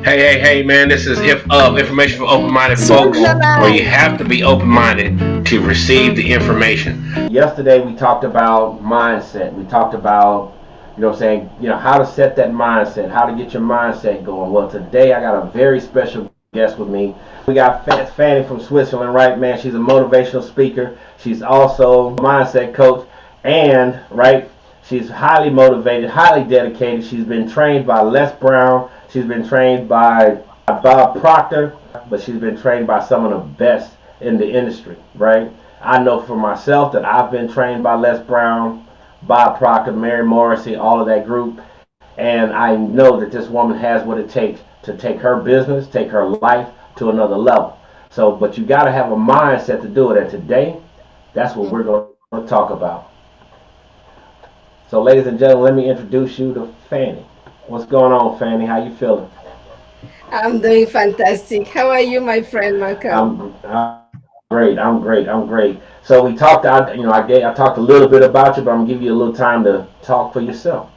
Hey, man, this is information for open-minded folks, where you Switzerland. have to be open-minded to receive the information. Yesterday we talked about mindset. We talked about, how to set that mindset, how to get your mindset going. Well, today I got a very special guest with me. We got Fanie from Switzerland, right, man? She's a motivational speaker. She's also a mindset coach, and right, she's highly motivated, highly dedicated. She's been trained by Les Brown. She's been trained by Bob Proctor, but she's been trained by some of the best in the industry, right? I know for myself that I've been trained by Les Brown, Bob Proctor, Mary Morrissey, all of that group, and I know that this woman has what it takes to take her business, take her life to another level. So, but you got to have a mindset to do it. And today, that's what we're going to talk about. So, ladies and gentlemen, let me introduce you to Fanie. What's going on, Fanie? How you feeling? I'm doing fantastic. How are you, my friend Malcolm? I'm great. I'm great. I'm great. So we talked. I talked a little bit about you, but I'm gonna give you a little time to talk for yourself.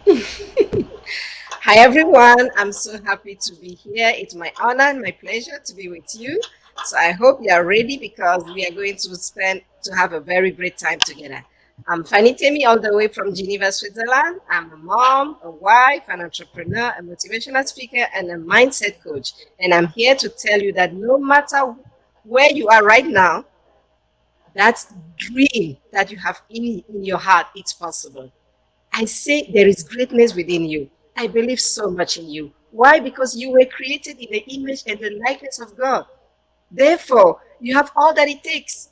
Hi, everyone. I'm so happy to be here. It's my honor and my pleasure to be with you. So I hope you are ready because we are going to have a very great time together. I'm Fanie Temi, all the way from Geneva, Switzerland. I'm a mom, a wife, an entrepreneur, a motivational speaker, and a mindset coach. And I'm here to tell you that no matter where you are right now, that dream that you have in your heart, it's possible. I say there is greatness within you. I believe so much in you. Why? Because you were created in the image and the likeness of God. Therefore, you have all that it takes.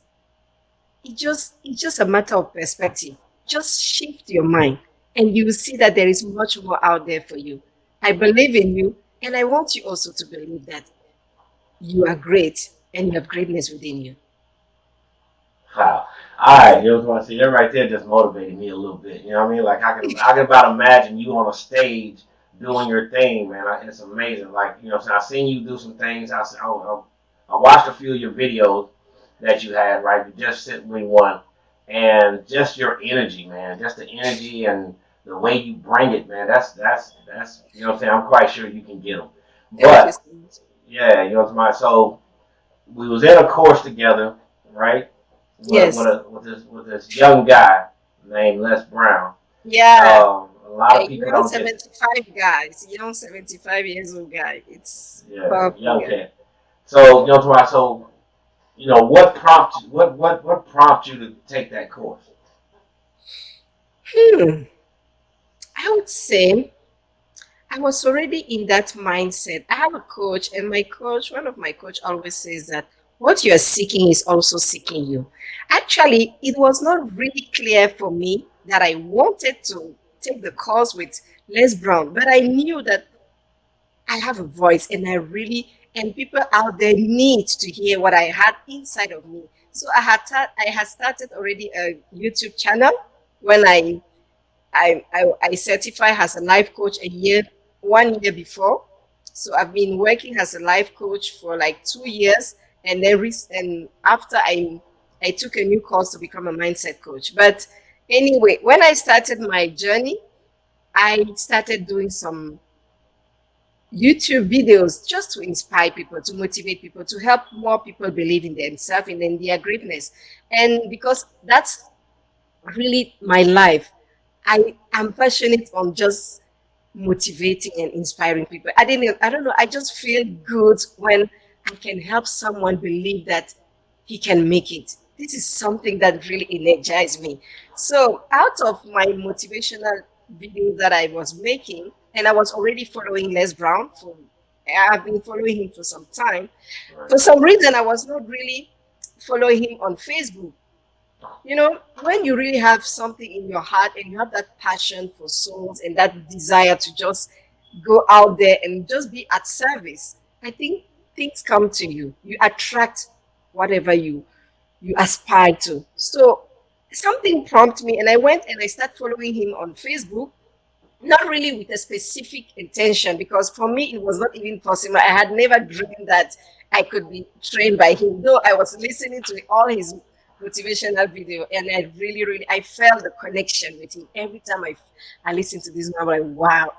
It's just a matter of perspective. Just shift your mind and you will see that there is much more out there for you. I believe in you and I want you also to believe that you are great and you have greatness within you. Wow. All right, you know what I see. That right there just motivated me a little bit. You know what I mean? Like I can about imagine you on a stage doing your thing, man. It's amazing. Like I seen you do some things. I watched a few of your videos that you had. Right, you just sent me one, and just your energy, man. Just the energy and the way you bring it, man. That's you know what I'm saying. I'm quite sure you can get them. Thank you so But much. yeah, you know what I'm saying. So we was in a course together, right? Yes. With this young guy named Les Brown. Yeah. A lot A of people young don't get 75 guys, young 75 years old guy. It's yeah powerful young guy. cat. So you know why? So what prompt you to take that course? Hmm. I would say I was already in that mindset. I have a coach, and one of my coach always says that what you are seeking is also seeking you. Actually, it was not really clear for me that I wanted to take the course with Les Brown, but I knew that I have a voice and and people out there need to hear what I had inside of me. So I had started already a YouTube channel when I certified as a life coach 1 year before. So I've been working as a life coach for like 2 years, and and after I took a new course to become a mindset coach. But anyway, when I started my journey, I started doing some YouTube videos just to inspire people, to motivate people, to help more people believe in themselves and in their greatness. And because that's really my life, I am passionate on just motivating and inspiring people. I don't know, I just feel good when I can help someone believe that he can make it. This is something that really energized me. So out of my motivational videos that I was making, and I was already following Les Brown I've been following him for some time. Right. For some reason, I was not really following him on Facebook. You know, when you really have something in your heart and you have that passion for souls and that desire to just go out there and just be at service, I think things come to you. You attract whatever you aspire to. So something prompted me and I went and I started following him on Facebook, not really with a specific intention, because for me it was not even possible. I had never dreamed that I could be trained by him, though I was listening to all his motivational video, and I really I felt the connection with him every time I listen to this. I'm like, wow,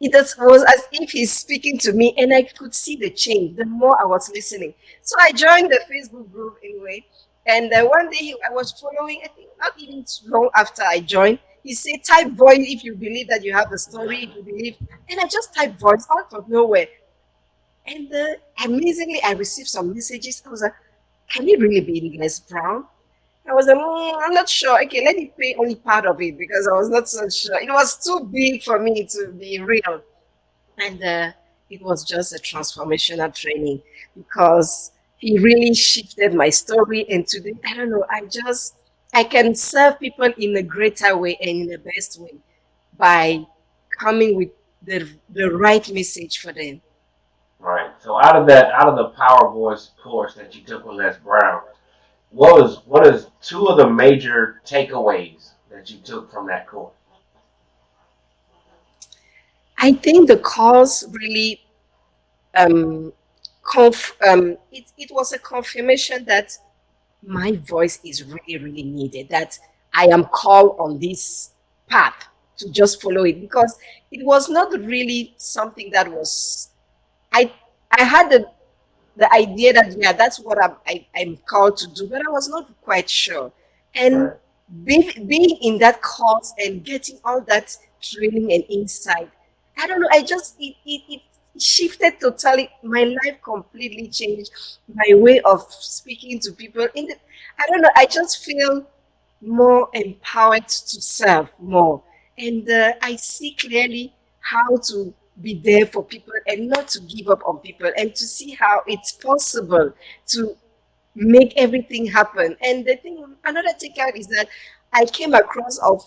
was as if he's speaking to me, and I could see the change the more I was listening. So I joined the Facebook group anyway. And one day I was following, I think not even too long after I joined, he said, type voice if you believe that you have a story, if you believe. And I just typed voice out of nowhere. And amazingly, I received some messages. I was like, can it really be Les Brown? I was like, I'm not sure. Okay, let me play only part of it because I was not so sure. It was too big for me to be real. And it was just a transformational training because he really shifted my story. And today, I don't know, I can serve people in a greater way and in the best way by coming with the right message for them. Right. So out of the Power Voice course that you took with Les Brown, what is two of the major takeaways that you took from that course? I think the cause really um, it was a confirmation that my voice is really, really needed, that I am called on this path to just follow it because it was not really something that was, I, I had the idea that, yeah, that's what I'm called to do, but I was not quite sure. And Right. being in that course and getting all that training and insight, I don't know, it shifted totally. My life completely changed. My way of speaking to people. I don't know, I just feel more empowered to serve more. And I see clearly how to be there for people and not to give up on people and to see how it's possible to make everything happen. And the thing, another takeout is that I came across of,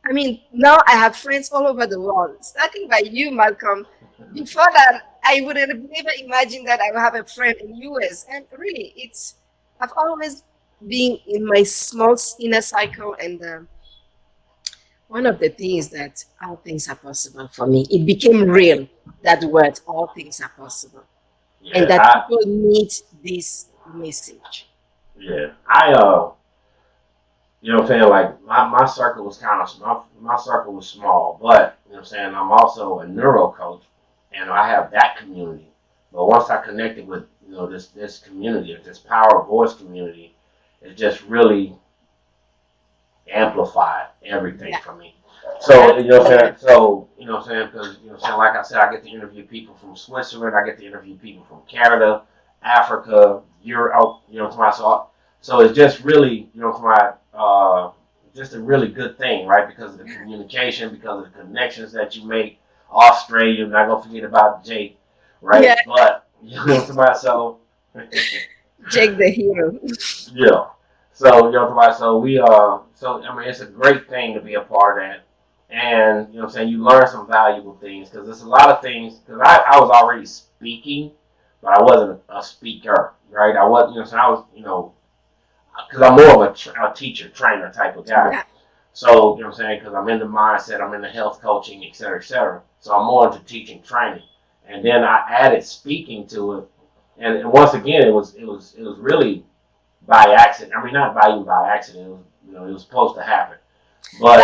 I mean, now I have friends all over the world, starting by you, Malcolm. Before that, I would have never imagined that I would have a friend in US. And really, I've always been in my small inner cycle. And one of the things that all things are possible for me, it became real, that word, all things are possible. And Yeah, that people need this message. I you know what I'm saying? Like my circle was kind of my circle was small, but you know what I'm saying, I'm also a neuro coach and I have that community. But once I connected with, this community, this Power Voice community, it just really amplified everything Yeah, for me. So that's you know what I'm saying. good. So you know what I'm saying, because you know what I'm saying. Like I said, I get to interview people from Switzerland. I get to interview people from Canada, Africa, Europe. You know what I'm saying. So it's just really, just a really good thing, right? Because of the communication, because of the connections that you make. Australia, you're not gonna forget about Jake, Yeah, right? But you know what I'm saying. So Jake the hero. yeah. So you know what I'm saying. So so I mean, it's a great thing to be a part of that, and you know what I'm saying. You learn some valuable things because there's a lot of things. Because I was already speaking, but I wasn't a speaker, right? I wasn't, I was, because I'm more of a teacher, trainer type of guy. Yeah, So you know what I'm saying, because I'm in the mindset, I'm in the health coaching, et cetera, et cetera. So I'm more into teaching, training, and then I added speaking to it, and once again, it was really by accident. I mean, not by even by accident. It was, it was supposed to happen. But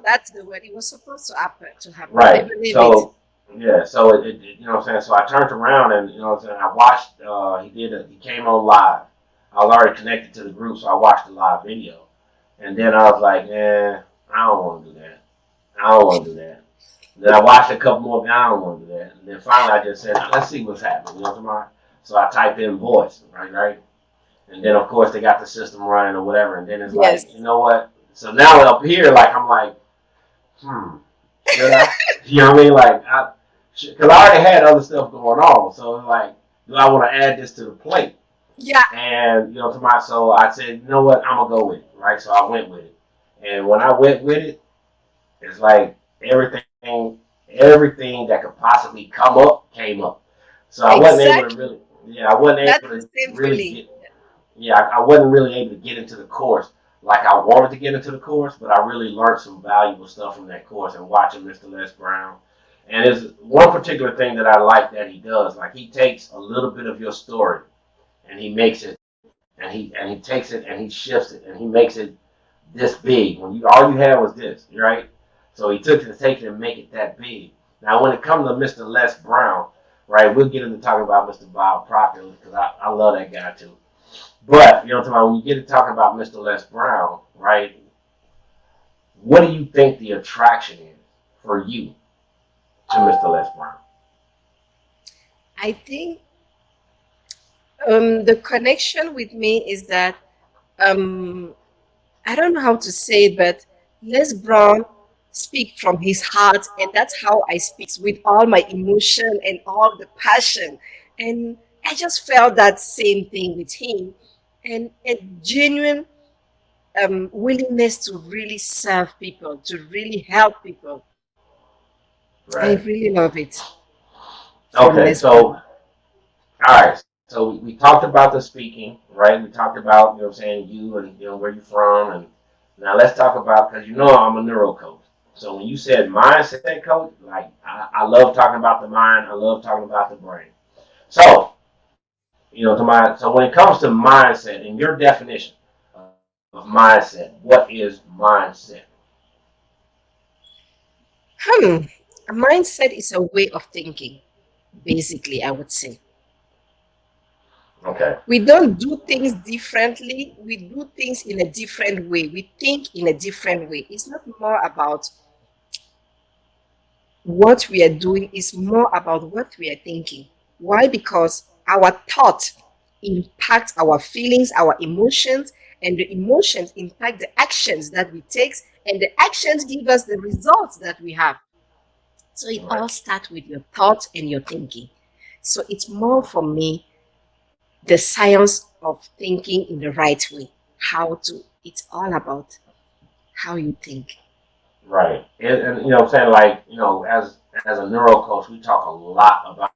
that's the word. It was supposed to happen. I right. believe it. So yeah. So you know what I'm saying. So I turned around and you know what I'm saying. I watched. He came on live. I was already connected to the group, so I watched the live video, and then I was like, I don't want to do that. I don't want to do that. Then I watched a couple more. I don't want to do that. And then finally, I just said, let's see what's happening. You know what I'm saying? So I typed in voice, right. And then of course they got the system running or whatever. And then it's Yes. like, you know what? So now up here, like I'm like, should I? You know what I mean? Like, because I already had other stuff going on. So it's like, do I want to add this to the plate? Yeah, And to my so I said, you know what? I'm gonna go with it, right? So I went with it. And when I went with it, it's like everything that could possibly come up came up. So I wasn't able to exactly. really, yeah, I wasn't That's able the to same really feeling. get yeah, I wasn't really able to get into the course like I wanted to get into the course, but I really learned some valuable stuff from that course and watching Mr. Les Brown. And there's one particular thing that I like that he does. Like he takes a little bit of your story and he makes it and he takes it and he shifts it and he makes it this big. When you all you had was this, right? So he took it to take it and make it that big. Now, when it comes to Mr. Les Brown, right, we'll get into talking about Mr. Bob Proctor because I love that guy too. But, you know what I'm talking about, when you get to talking about Mr. Les Brown, right, what do you think the attraction is for you to Mr. Les Brown? I think the connection with me is that um, I don't know how to say it, but Les Brown speak from his heart, and that's how I speak with all my emotion and all the passion. And I just felt that same thing with him, and a genuine willingness to really serve people, to really help people. I Right. really love it from Okay, Les so, Brown. all right. So we talked about the speaking, right? We talked about, you know what I'm saying, you and, you know, where you're from. And now let's talk about, because you know I'm a neuro coach. So when you said mindset coach, like I love talking about the mind. I love talking about the brain. So, you know, so when it comes to mindset and your definition of mindset, what is mindset? Hmm. A mindset is a way of thinking, basically, I would say. Okay. We don't do things differently. We do things in a different way. We think in a different way. It's not more about what we are doing, it's more about what we are thinking. Why? Because our thought impact our feelings, our emotions, and the emotions impact the actions that we take, and the actions give us the results that we have. So it All right. all starts with your thoughts and your thinking. So it's more for me the science of thinking in the right way. How to, it's all about how you think. Right. And you know what I'm saying, like, you know, as a neuro coach, we talk a lot about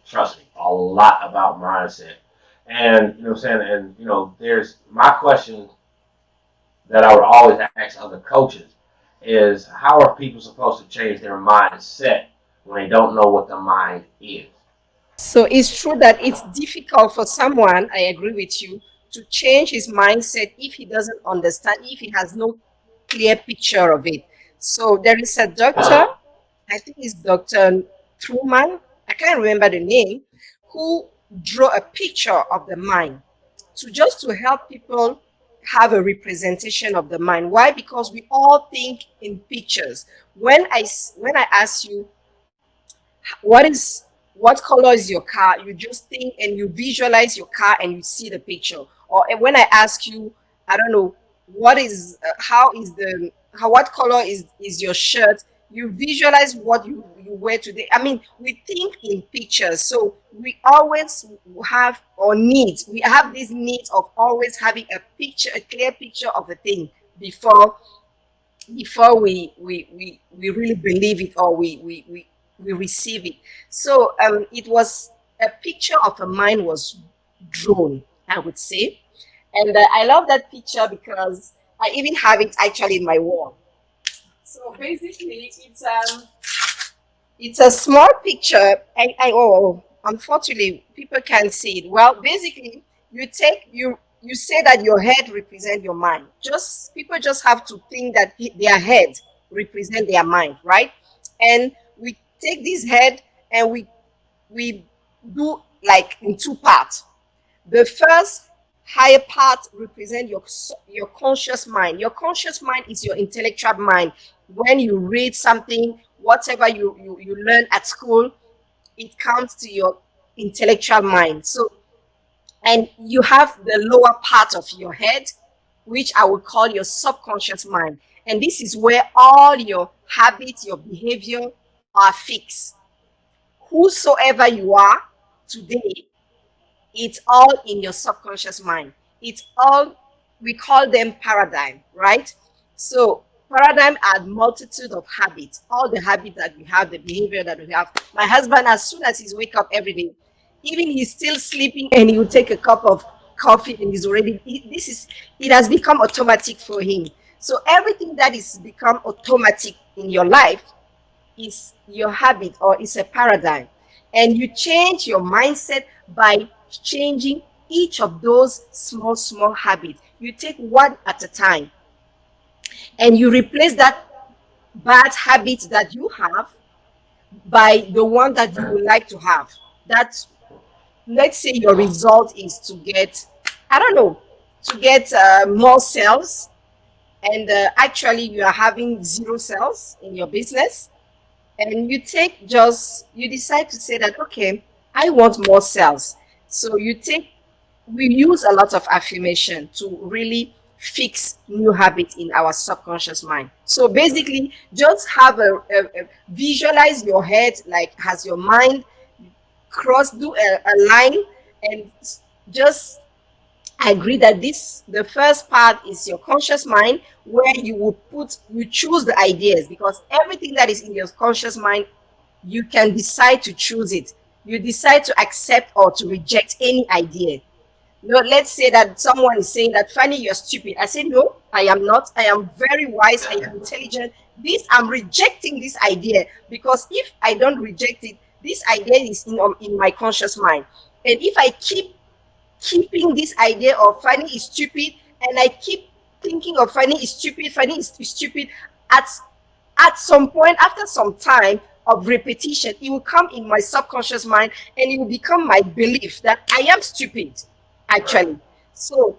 trust me, a lot about mindset. And you know what I'm saying, and you know, there's my question that I would always ask other coaches is how are people supposed to change their mindset when they don't know what the mind is? So it's true that it's difficult for someone, I agree with you, to change his mindset if he doesn't understand, if he has no clear picture of it. So there is a doctor, I think it's Dr. Truman, I can't remember the name, who drew a picture of the mind to just to help people have a representation of the mind. Why? Because we all think in pictures. When I ask you what is what color is your car, you just think and you visualize your car and you see the picture. Or when I ask you, I don't know, what is how is the how what color is your shirt, you visualize what you wear today. I mean, we think in pictures, so we always have or need we have this need of always having a picture, a clear picture of a thing before we really believe it or we receive it. So it was a picture of a mind was drawn, I would say. And I love that picture because I even have it actually in my wall. So basically it's a small picture. Unfortunately, people can't see it. Well, basically, you say that your head represent your mind. Just people just have to think that their head represent their mind, right? And we take this head and we do like in two parts. The first higher part represent your conscious mind. Your conscious mind is your intellectual mind. When you read something, whatever you learn at school, it counts to your intellectual mind. So, and you have the lower part of your head, which I would call your subconscious mind. And this is where all your habits, your behavior are fixed. Whosoever you are today, it's all in your subconscious mind. It's all, we call them paradigm, right? So paradigm are multitude of habits, all the habits that we have, the behavior that we have. My husband, as soon as he's wake up every day, even he's still sleeping and he will take a cup of coffee and he's already, this is, it has become automatic for him. So everything that is become automatic in your life is your habit or is a paradigm. And you change your mindset by changing each of those small habits. You take one at a time and you replace that bad habit that you have by the one that you would like to have. That's, let's say your result is to get, I don't know, to get more sales, and actually you are having zero sales in your business, and you decide to say that, okay, I want more sales. So we use a lot of affirmation to really fix new habits in our subconscious mind. So basically, just have visualize your head like has your mind, do a line, and just agree that this the first part is your conscious mind, where you choose the ideas, because everything that is in your conscious mind, you can decide to choose it. You decide to accept or to reject any idea. No, let's say that someone is saying that, Fanny, you're stupid. I say, no, I am not. I am very wise. I am intelligent. I'm rejecting this idea, because if I don't reject it, this idea is in my conscious mind. And if I keeping this idea of Fanny is stupid, and I keep thinking of Fanny is stupid, Fanny is stupid, at some point, after some time of repetition, it will come in my subconscious mind, and it will become my belief that I am stupid, Right. actually. So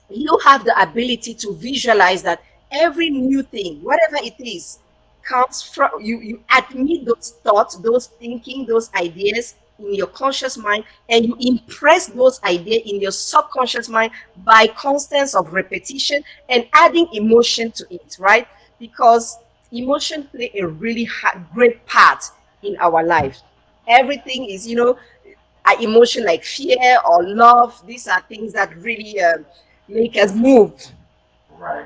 you have the ability to visualize that every new thing, whatever it is, comes from you admit those thoughts, those thinking, those ideas in your conscious mind, and you impress those ideas in your subconscious mind by constance of repetition and adding emotion to it, right? Because emotion play a really great part in our life. Everything is, emotion like fear or love. These are things that really make us move. Right.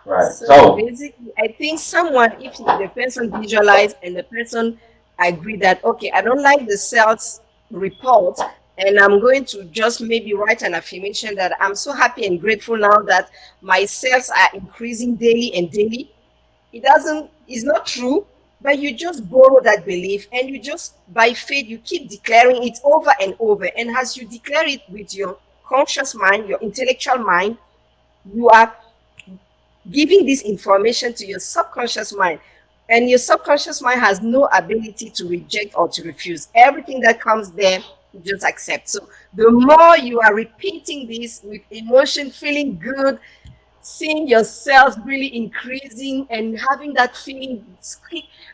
Right. So So, basically, I think someone, if the person visualize and the person agree that, okay, I don't like the sales report, and I'm going to just maybe write an affirmation that I'm so happy and grateful now that my sales are increasing daily and daily. It's not true, but you just borrow that belief, and you just, by faith, you keep declaring it over and over. And as you declare it with your conscious mind, your intellectual mind, you are giving this information to your subconscious mind. And your subconscious mind has no ability to reject or to refuse. Everything that comes there, you just accept. So the more you are repeating this with emotion, feeling good, seeing yourself really increasing, and having that feeling,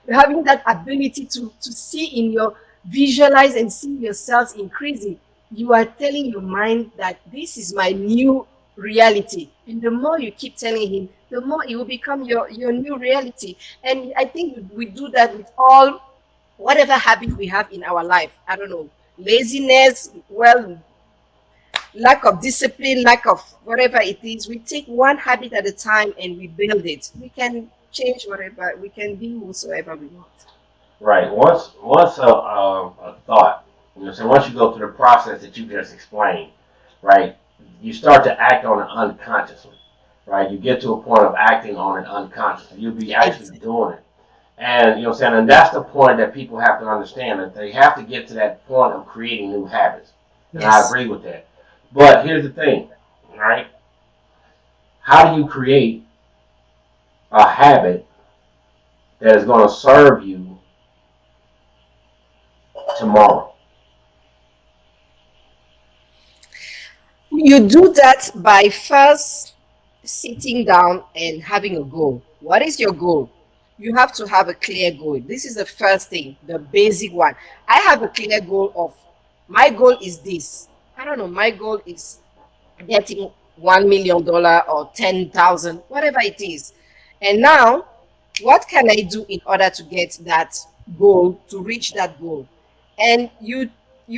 having that ability to see in your visualize and see yourselves increasing, you are telling your mind that this is my new reality. And the more you keep telling him, the more it will become your new reality. And I think we do that with all, whatever habit we have in our life. I don't know, laziness, well, lack of discipline, lack of whatever it is. We take one habit at a time and we build it. We can change whatever, we can be whosoever we want. right. Once a thought, so once you go through the process that you just explained, right, you start to act on it unconsciously, right? You get to a point of acting on it unconsciously. You'll be actually Exactly. doing it. And what I'm saying, and that's the point that people have to understand, that they have to get to that point of creating new habits. And I Yes. agree with that. But here's the thing, right? How do you create a habit that is going to serve you tomorrow? You do that by first sitting down and having a goal. What is your goal? You have to have a clear goal. This is the first thing, the basic one. I have a clear goal of, my goal is this. I don't know, my goal is getting $1 million or 10,000, whatever it is. And now, what can I do in order to get that goal, to reach that goal? And you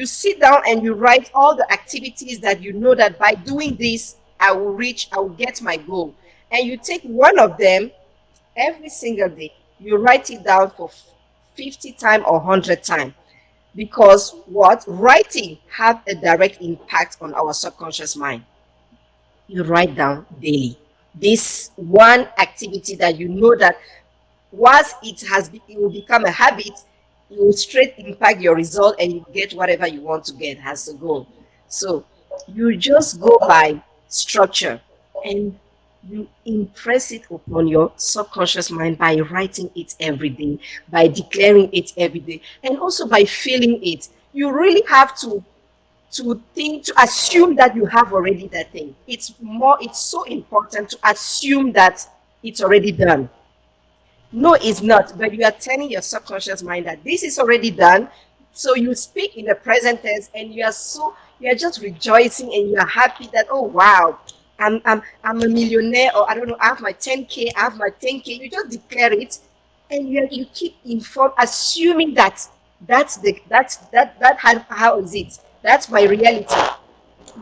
sit down and you write all the activities that you know that by doing this, I will get my goal. And you take one of them every single day. You write it down for 50 times or 100 times, because what writing have a direct impact on our subconscious mind. You write down daily this one activity that you know that once it will become a habit, it will straight impact your result, and you get whatever you want to get as a goal. So you just go by structure, and you impress it upon your subconscious mind by writing it every day, by declaring it every day, and also by feeling it. You really have to think, to assume that you have already that thing. It's so important to assume that it's already done. No, it's not. But you are telling your subconscious mind that this is already done. So you speak in the present tense, and you are just rejoicing, and you are happy that, oh wow, I'm a millionaire, or I don't know, I have my 10K, I have my 10K. You just declare it, and you keep informed, assuming that how is it? That's my reality.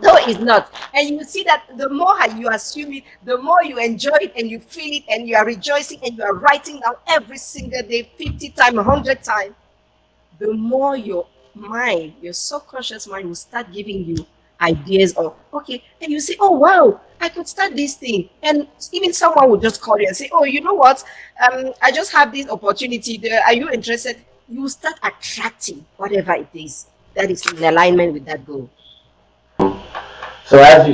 No, it's not. And you see that the more you assume it, the more you enjoy it and you feel it and you are rejoicing and you are writing down every single day, 50 times, 100 times, the more your mind, your subconscious mind will start giving you ideas of, okay, and you say, oh, wow, I could start this thing. And even someone will just call you and say, oh, you know what? I just have this opportunity there. Are you interested? You will start attracting whatever it is that is in alignment with that goal. So as we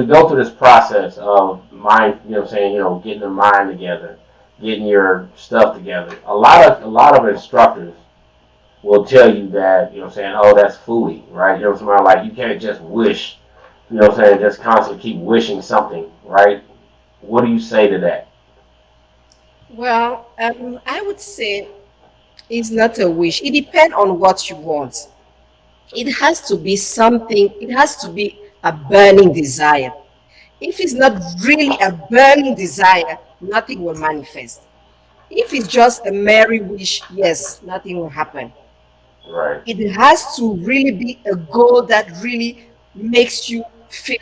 go through this process of mind, getting the mind together, getting your stuff together, a lot of instructors will tell you that, oh, that's fooey, right? Like you can't just wish, just constantly keep wishing something, right? What do you say to that? Well, I would say it's not a wish. It depends on what you want. It has to be something, it has to be a burning desire. If it's not really a burning desire, nothing will manifest. If it's just a merry wish, yes, nothing will happen. Right, It has to really be a goal that really makes you feel,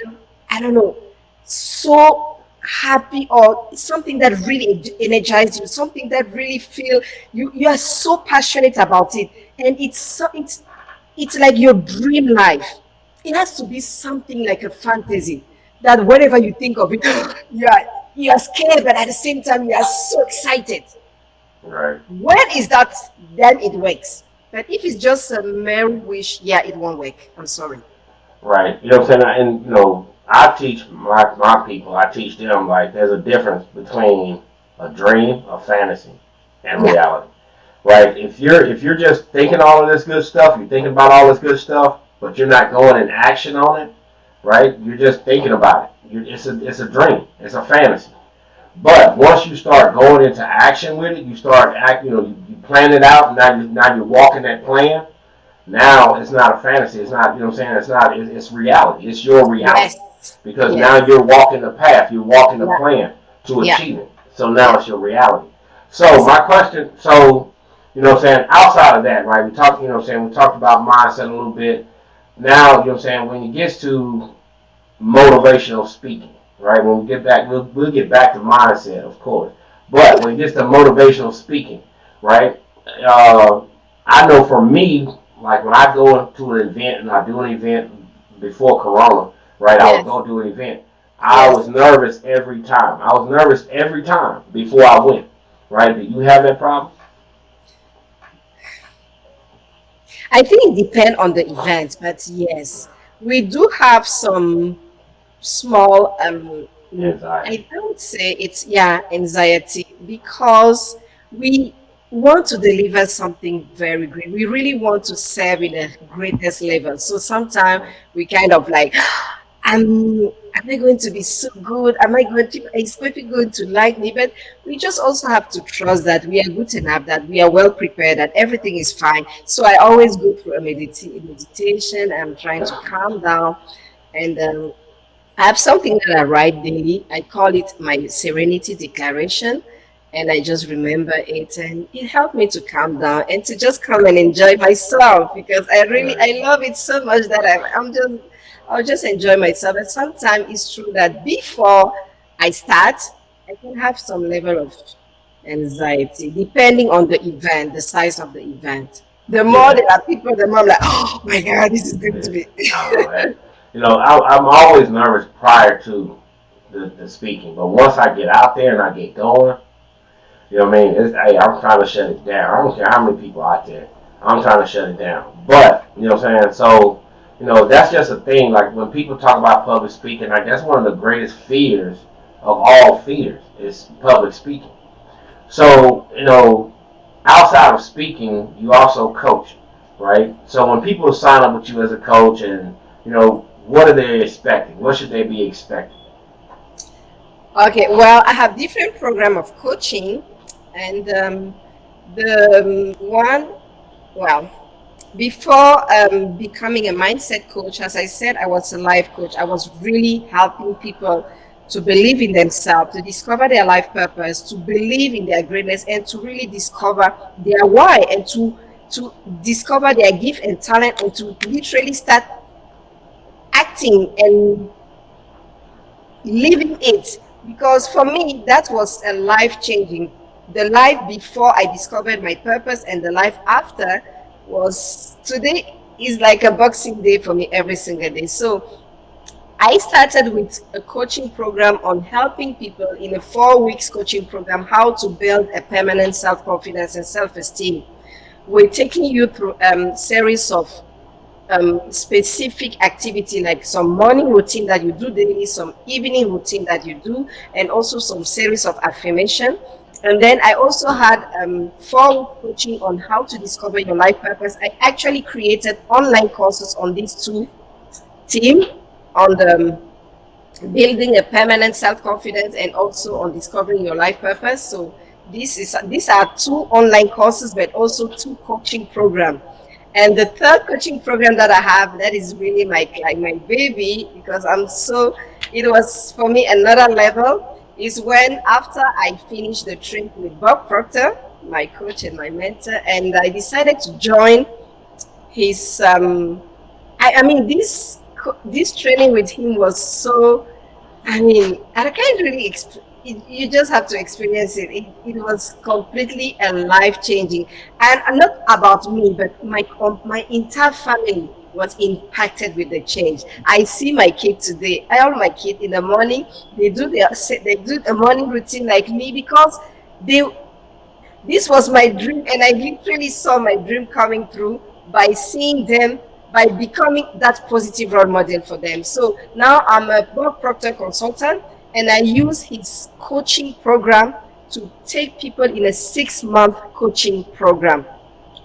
I don't know, so happy, or something that really energizes you, something that really feel you are so passionate about it, and it's like your dream life. It has to be something like a fantasy that whenever you think of it, you are scared, but at the same time you are so excited. right. When is that? Then it works. But if it's just a mere wish, yeah, it won't work. I'm sorry. Right. You know what I'm saying? And I teach my people. I teach them like there's a difference between a dream, a fantasy, and Yeah. reality. Right? If you're just thinking all of this good stuff, you're thinking about all this good stuff, but you're not going in action on it, right? You're just thinking about it. It's a dream. It's a fantasy. But once you start going into action with it, you start act. You plan it out. Now you're walking that plan. Now it's not a fantasy. It's not, it's not, it's reality. It's your reality. Yes. Because Yes. now you're walking the path, you're walking the Yeah. plan to Yeah. achieve it. So now Yeah. it's your reality. So my Exactly. question, outside of that, right, we talked about mindset a little bit. Now, when it gets to motivational speaking, right, when we get back, we'll get back to mindset, of course. But when it gets to motivational speaking, right, uh, I know for me, like when I go to an event and I do an event before Corona, right? I would Yes. go do an event. I Yes. was nervous every time. I was nervous every time before I went, right? Do you have that problem? I think it depends on the event, but yes, we do have some small Anxiety. I would say it's, yeah, anxiety, because we want to deliver something very great. We really want to serve in the greatest level. So sometimes Right. we kind of like, am I going to be so good? Am I going to is people going to like me? But we just also have to trust that we are good enough, that we are well prepared, that everything is fine. So I always go through a meditation. I'm trying to calm down, and I have something that I write daily. I call it my serenity declaration. And I just remember it, and it helped me to calm down and to just come and enjoy myself, because Right. I love it so much that I'll just enjoy myself. And sometimes it's true that before I start, I can have some level of anxiety depending on the event, the size of the event. The more Yeah. there are people, the more I'm like, oh my God, this is going to Yeah. be. I don't know that. I'm always nervous prior to the speaking, but once I get out there and I get going, you know what I mean? Hey, I'm trying to shut it down. I don't care how many people out there. I'm trying to shut it down. But, you know what I'm saying? So, that's just a thing. Like when people talk about public speaking, like that's one of the greatest fears of all fears is public speaking. So, outside of speaking, you also coach, right? So when people sign up with you as a coach, and what are they expecting? What should they be expecting? Okay, well, I have different program of coaching, and the one, well, before becoming a mindset coach, as I said, I was a life coach. I was really helping people to believe in themselves, to discover their life purpose, to believe in their greatness, and to really discover their why, and to discover their gift and talent, and to literally start acting and living it. Because for me, that was a life changing. The life before I discovered my purpose and the life after was today is like a boxing day for me every single day. So I started with a coaching program on helping people in a 4 weeks coaching program how to build a permanent self confidence and self esteem. We're taking you through a series of specific activity, like some morning routine that you do daily, some evening routine that you do, and also some series of affirmation. And then I also had 4 week coaching on how to discover your life purpose. I actually created online courses on these two team, on the building a permanent self-confidence and also on discovering your life purpose. So these are 2 online courses, but also 2 coaching program. And the third coaching program that I have, that is really like my baby, because it was for me another level, is when after I finished the trip with Bob Proctor, my coach and my mentor, and I decided to join his I mean this training with him was so, I mean, I can't really you just have to experience it. It was completely a life changing, and not about me, but my entire family was impacted with the change. I see my kid today. All my kids in the morning, they do a morning routine like me, because they this was my dream, and I literally saw my dream coming through by seeing them, by becoming that positive role model for them. So now I'm a Bob Proctor consultant, and I use his coaching program to take people in a 6 month coaching program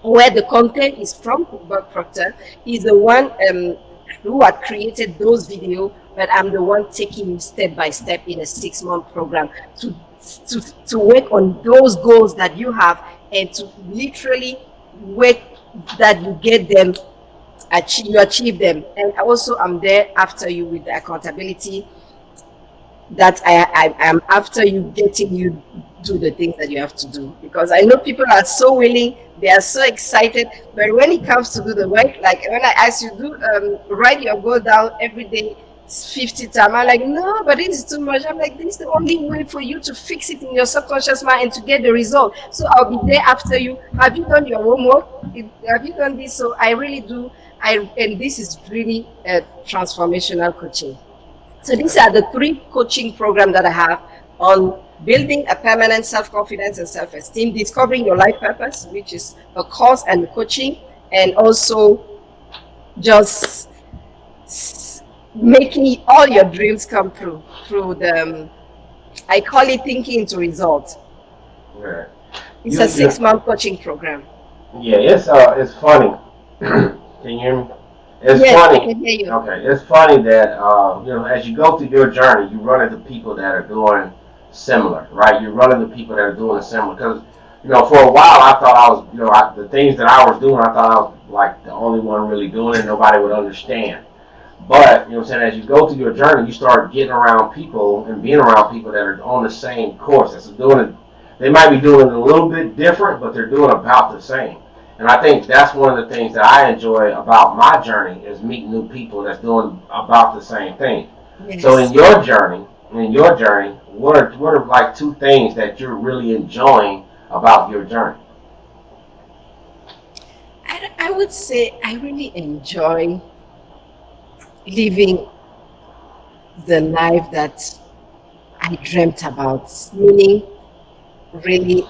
where the content is from Bob Proctor. He's the one who had created those videos, but I'm the one taking you step by step in a 6 month program to to work on those goals that you have, and to literally work that you get them, you achieve them. And also I'm there after you with the accountability, that I am after you, getting you do the things that you have to do, because I know people are so willing, they are so excited, but when it comes to do the work, like when I ask you do write your goal down every day 50 times, I'm like, no, but it is too much. I'm like, this is the only way for you to fix it in your subconscious mind and to get the result. So I'll be there after you. Have you done your homework? Have you done this? So I really do. And this is really a transformational coaching. So these are the 3 coaching programs that I have on building a permanent self-confidence and self-esteem, discovering your life purpose, which is a course and coaching, and also just making all your dreams come true through the, I call it thinking into results. Yeah. It's a 6 month coaching program. Yeah, it's funny. Can you hear me? It's Yes, I funny. can hear you. Okay, it's funny that as you go through your journey, you run into people that are doing similar, right? You run into people that are doing similar because for a while I thought I was, the things that I was doing, I thought I was like the only one really doing it. Nobody would understand. But what I'm saying, as you go through your journey, you start getting around people and being around people that are on the same course. That's doing it. They might be doing it a little bit different, but they're doing about the same. And I think that's one of the things that I enjoy about my journey is meeting new people that's doing about the same thing. So Yes. in your journey, what are like 2 things that you're really enjoying about your journey? I would say I really enjoy living the life that I dreamt about, meaning really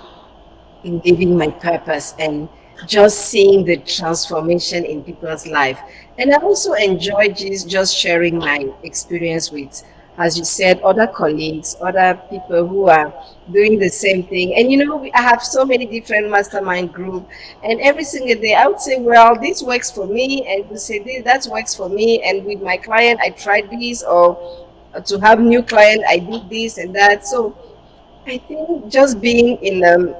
living my purpose and just seeing the transformation in people's life. And I also enjoy just sharing my experience with as you said, other colleagues, other people who are doing the same thing. And I have so many different mastermind group, and every single day I would say, well, this works for me, and you say this that works for me. And with my client, I tried this, or to have new client, I did this and that. So I think just being in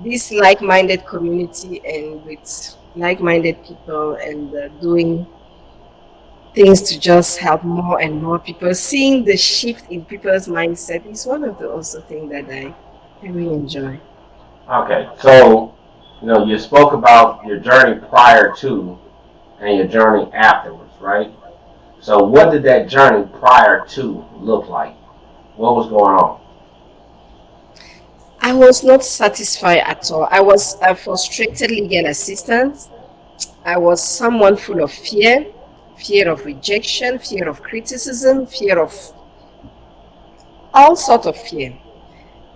this like-minded community and with like-minded people and doing things to just help more and more people. Seeing the shift in people's mindset is one of the also things that I really enjoy. Okay, so you spoke about your journey prior to and your journey afterwards, right? So what did that journey prior to look like? What was going on? I was not satisfied at all. I was a frustrated legal assistant. I was someone full of fear, fear of rejection, fear of criticism, fear of all sort of fear.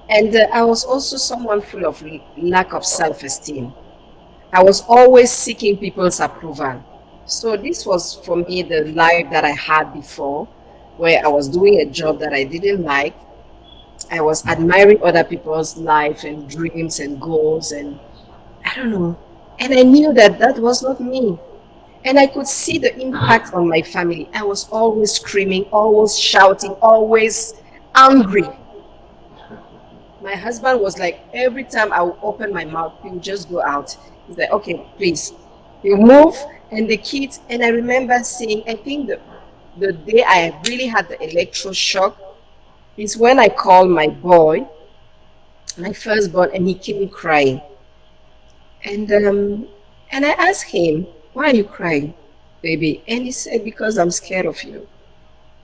And I was also someone full of lack of self-esteem. I was always seeking people's approval. So this was for me the life that I had before, where I was doing a job that I didn't like. I was admiring other people's life and dreams and goals, and I don't know. And I knew that that was not me. And I could see the impact on my family. I was always screaming, always shouting, always angry. My husband was like, every time I would open my mouth, he would just go out. He's like, okay, please. He'll move, and the kids. And I remember seeing, I think the day I really had the electroshock is when I called my boy, my firstborn, and he came crying. And I asked him, why are you crying, baby? And he said, because I'm scared of you.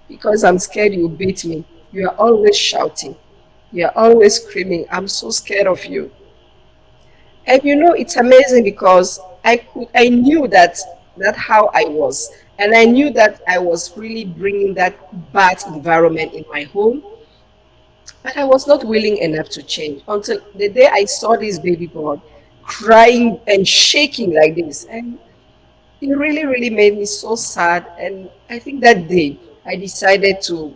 Because I'm scared you beat me. You are always shouting. You are always screaming. I'm so scared of you. And it's amazing because I knew that how I was, and I knew that I was really bringing that bad environment in my home, but I was not willing enough to change until the day I saw this baby boy crying and shaking like this, and it really really made me so sad. And I think that day I decided to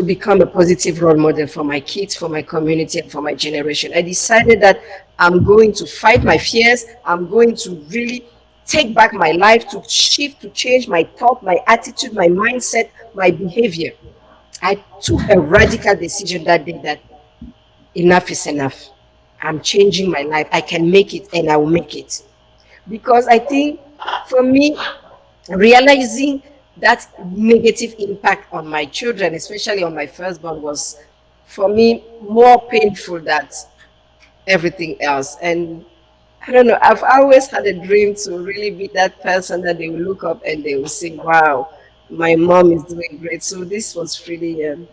become a positive role model for my kids, for my community, and for my generation. I decided that I'm going to fight my fears. I'm going to really take back my life, to shift, to change my thought, my attitude, my mindset, my behavior. I took a radical decision that day that enough is enough. I'm changing my life. I can make it and I will make it. Because I think for me, realizing that negative impact on my children, especially on my firstborn, was for me more painful than everything else. And I don't know, I've always had a dream to really be that person that they will look up and they will say, wow, my mom is doing great. So this was really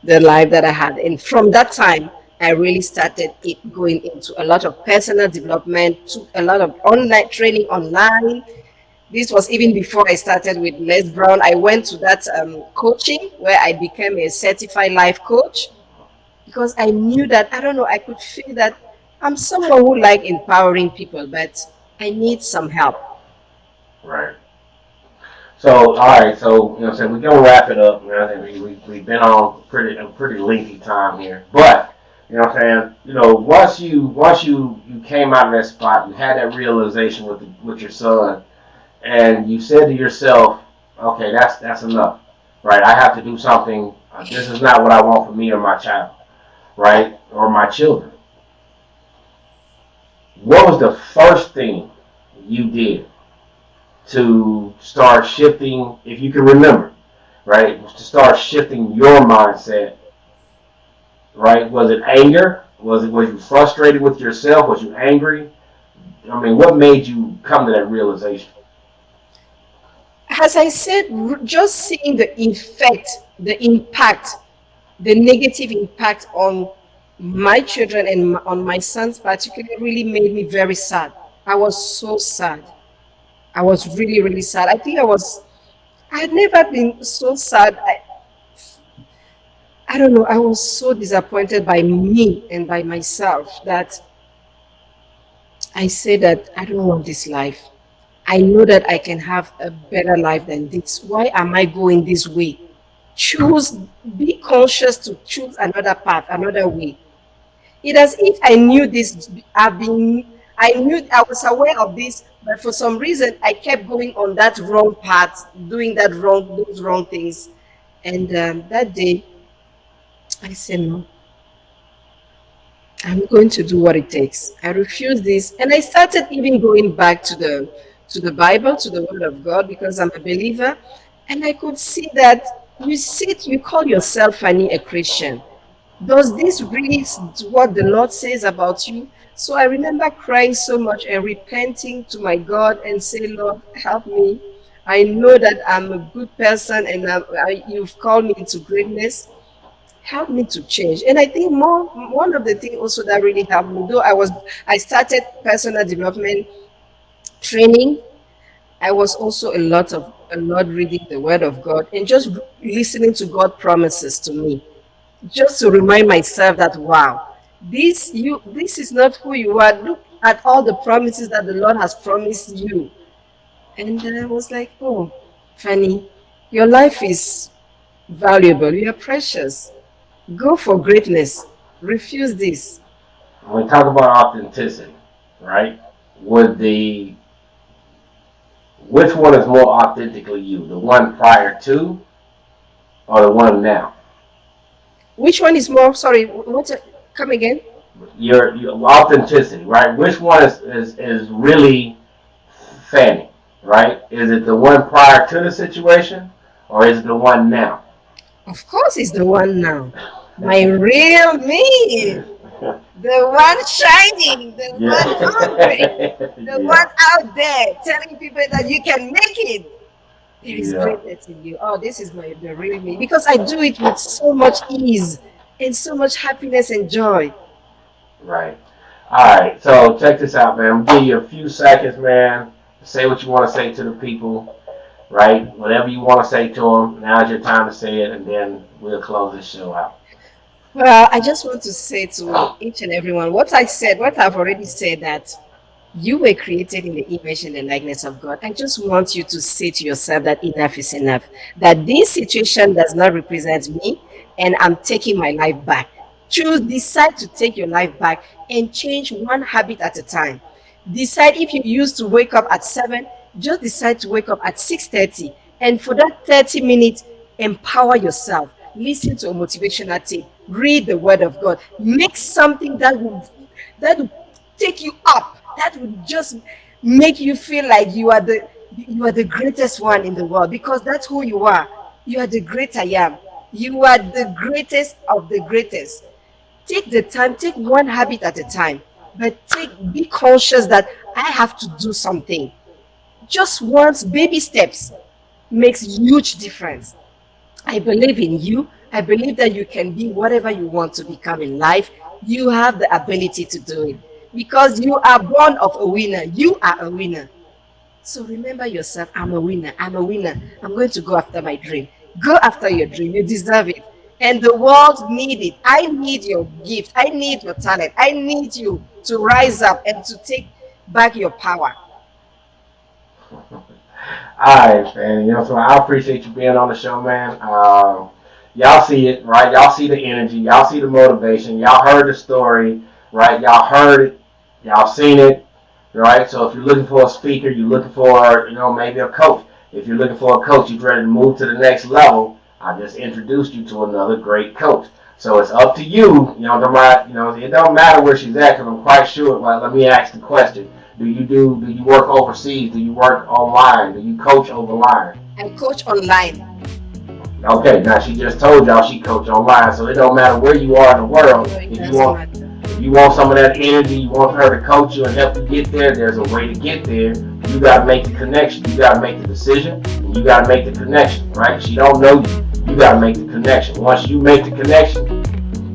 the life that I had. And from that time, I really started going into a lot of personal development, took a lot of online training online. This was even before I started with Les Brown. I went to that coaching where I became a certified life coach because I knew that, I don't know, I could feel that I'm someone who like empowering people, but I need some help. Right. So, all right. So, so we're gonna wrap it up. I think we've been on a pretty lengthy time here, but what I'm saying. Once you came out of that spot, you had that realization with your son, and you said to yourself, okay, that's enough, right? I have to do something. This is not what I want for me or my child, right, or my children. What was the first thing you did to start shifting, if you can remember, right? To start shifting your mindset, right? Was it anger? Was you frustrated with yourself? Was you angry? I mean, what made you come to that realization? As I said, just seeing the effect, the impact, the negative impact on my children and on my sons particularly really made me very sad. I was so sad. I was really, really sad. I had never been so sad. I don't know, I was so disappointed by me and by myself that I said that I don't want this life. I know that I can have a better life than this. Why am I going this way? Choose, be conscious to choose another path, another way. It as if I knew this, I knew I was aware of this, but for some reason I kept going on that wrong path, doing those wrong things. And that day I said, no, I'm going to do what it takes. I refuse this. And I started even going back to the Bible, to the Word of God, because I'm a believer. And I could see that you call yourself, Fanny, a Christian. Does this really what the Lord says about you? So I remember crying so much and repenting to my God and say, Lord, help me. I know that I'm a good person and you've called me into greatness. Help me to change. And I think one of the things also that really helped me, though I started personal development training. I was also a lot reading the Word of God and just listening to God promises to me, just to remind myself that wow, this is not who you are. Look at all the promises that the Lord has promised you. And then I was like, oh, Fanny, your life is valuable. You are precious. Go for greatness. Refuse this. When we talk about authenticity, right? Would the which one is more authentically you? The one prior to or the one now? Which one is more? Sorry, come again? Your authenticity, right? Which one is really Fanny, right? Is it the one prior to the situation or is it the one now? Of course, it's the one now. My real me. The one shining, the one hungry, Yeah. the one Yeah. out there telling people that you can make it. There is Yeah. greatness in you. Oh, this is the real me. Because I do it with so much ease and so much happiness and joy. Right. All right. So check this out, man. I'm gonna give you a few seconds, man. Say what you want to say to the people, right? Whatever you want to say to them. Now's your time to say it, and then we'll close this show out. Well, I just want to say to each and everyone what I said, what I've already said, that you were created in the image and the likeness of God. I just want you to say to yourself that enough is enough, that this situation does not represent me, and I'm taking my life back. Decide to take your life back and change one habit at a time. Decide if you used to wake up at 7, just decide to wake up at 6:30. And for that 30 minutes, empower yourself. Listen to a motivational tape. Read the word of God. Make something that will take you up, that would just make you feel like you are the greatest one in the world, because that's who you are. You are the great I am. You are the greatest of the greatest. Take the time, take one habit at a time, but be conscious that I have to do something. Just once, baby steps makes huge difference. I believe in you. I believe that you can be whatever you want to become in life. You have the ability to do it because you are born of a winner. You are a winner. So remember yourself. I'm a winner. I'm a winner. I'm going to go after my dream. Go after your dream. You deserve it. And the world need it. I need your gift. I need your talent. I need you to rise up and to take back your power. All right, man. So I appreciate you being on the show, man. Y'all see it, right? Y'all see the energy. Y'all see the motivation. Y'all heard the story, right? Y'all heard it. Y'all seen it, right? So if you're looking for a speaker, you're looking for, maybe a coach. If you're looking for a coach, you're ready to move to the next level. I just introduced you to another great coach. So it's up to you. It don't matter where she's at, because I'm quite sure. Well, let me ask the question. Do you work overseas? Do you work online? Do you coach online? I coach online. Okay, now she just told y'all she coach online, so it don't matter where you are in the world. No, it If you doesn't want matter. if you want some of that energy, you want her to coach you and help you get there, there's a way to get there. You gotta make the connection. You gotta make the decision, and you gotta make the connection, right? She don't know you. You gotta make the connection. Once you make the connection,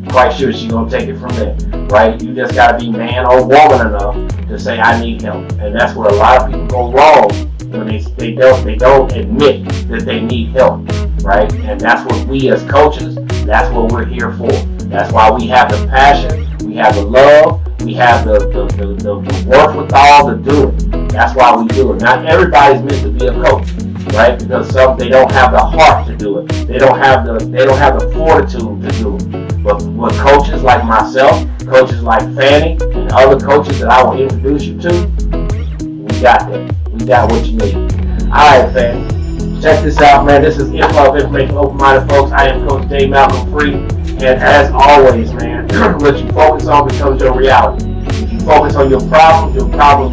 quite sure she's gonna take it from there, right? You just gotta be man or woman enough to say I need help, and that's where a lot of people go wrong when they don't admit that they need help, right? And that's what we as coaches, that's what we're here for. That's why we have the passion, we have the love, we have the work with all the doing. That's why we do it. Not everybody's meant to be a coach, right? Because some they don't have the heart to do it. They don't have the fortitude to do it. But with coaches like myself, coaches like Fanie, and other coaches that I will introduce you to, we got that. We got what you need. Alright, Fanie. Check this out, man. This is IFOF, Information Open-Minded Folks. I am Coach J. Malcolm Free. And as always, man, what you focus on becomes your reality. If you focus on your problems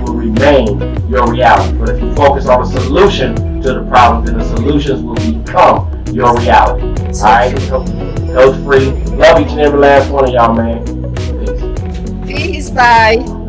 will remain your reality. But if you focus on a solution to the problem, then the solutions will become your reality. Alright? Coach Free. Love each and every last one of y'all, man. Peace. Peace. Bye.